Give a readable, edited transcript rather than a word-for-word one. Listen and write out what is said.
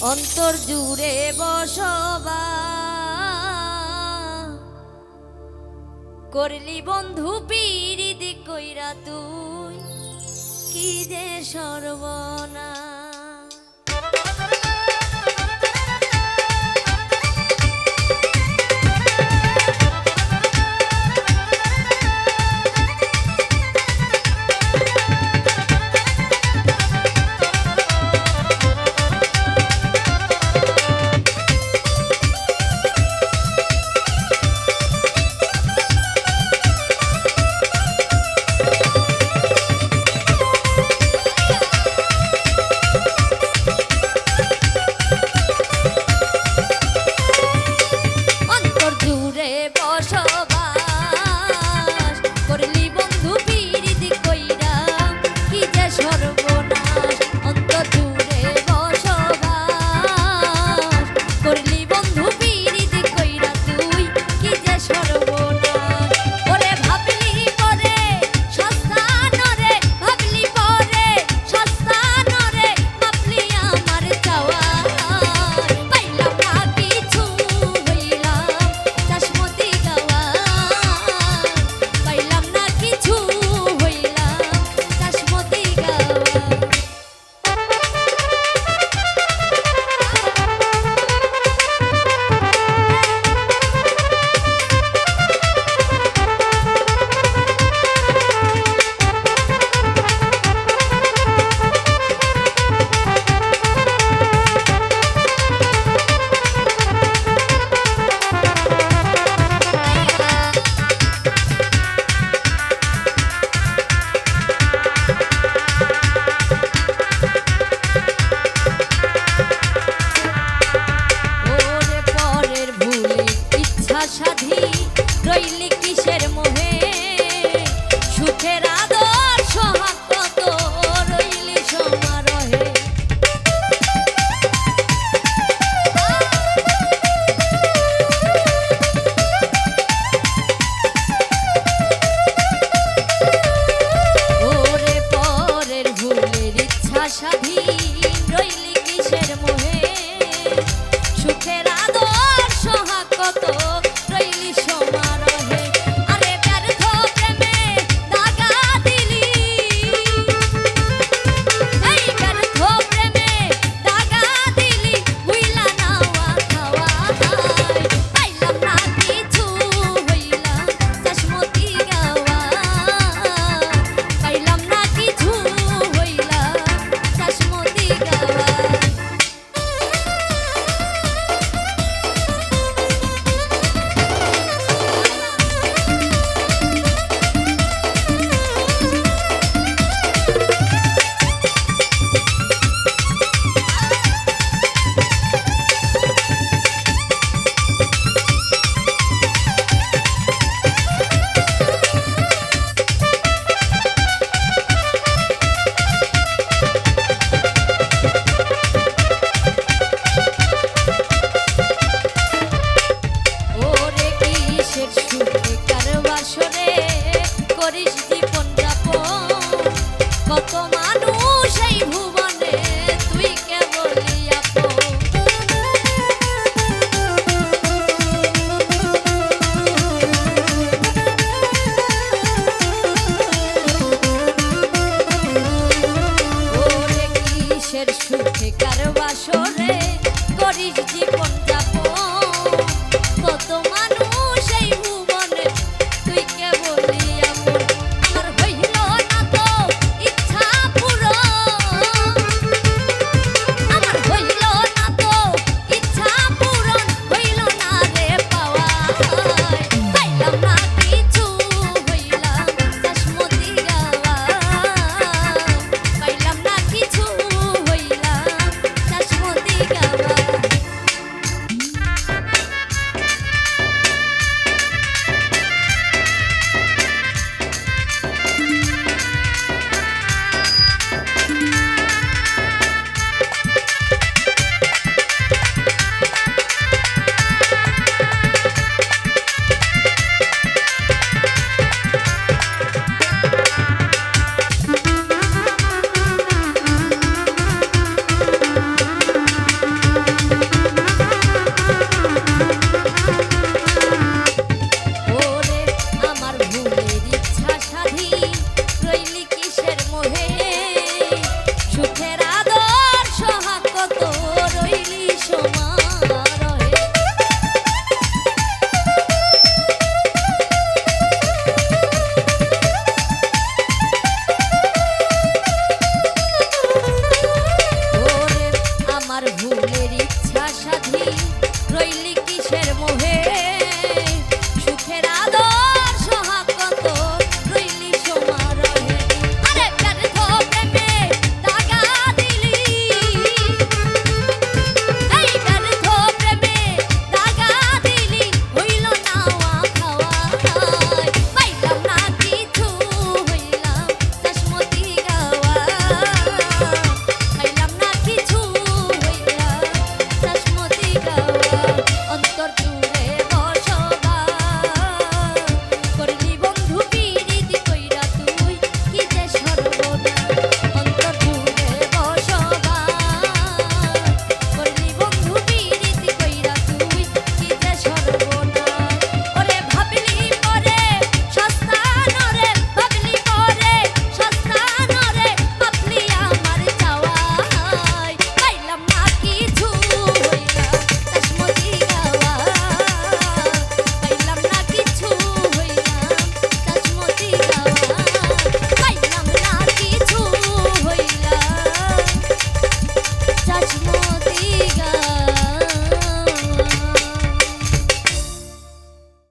অন্তর জুড়ে বসবাস করলি বন্ধু পিরিতি কইরা তুই কি যে সর্বনাশ। সাধী রইলি কিসের মোহে সুখের আদর সোহাগ কত রইলি সমারোহে। ওরে পরের ভুলের ইচ্ছা স্বাধীন রইলি কিসের মোহে সুখের আদর সোহাগ কত রইলি সমারোহে। আরে ব্যর্থ প্রেমে দাগা দিলি, এই ব্যর্থ প্রেমে দাগা দিলি হইলা নাওয়া খাওয়া পাইলাম না কিছু হইলা চাশমতি গাওয়া পাইলাম না কিছু হইলা চাশমতি গাওয়া। কত মানুষ এই ভুবনে তুই কেবলই আপন। ওরে কিসের সুখে কার বাসরে করিস জীবন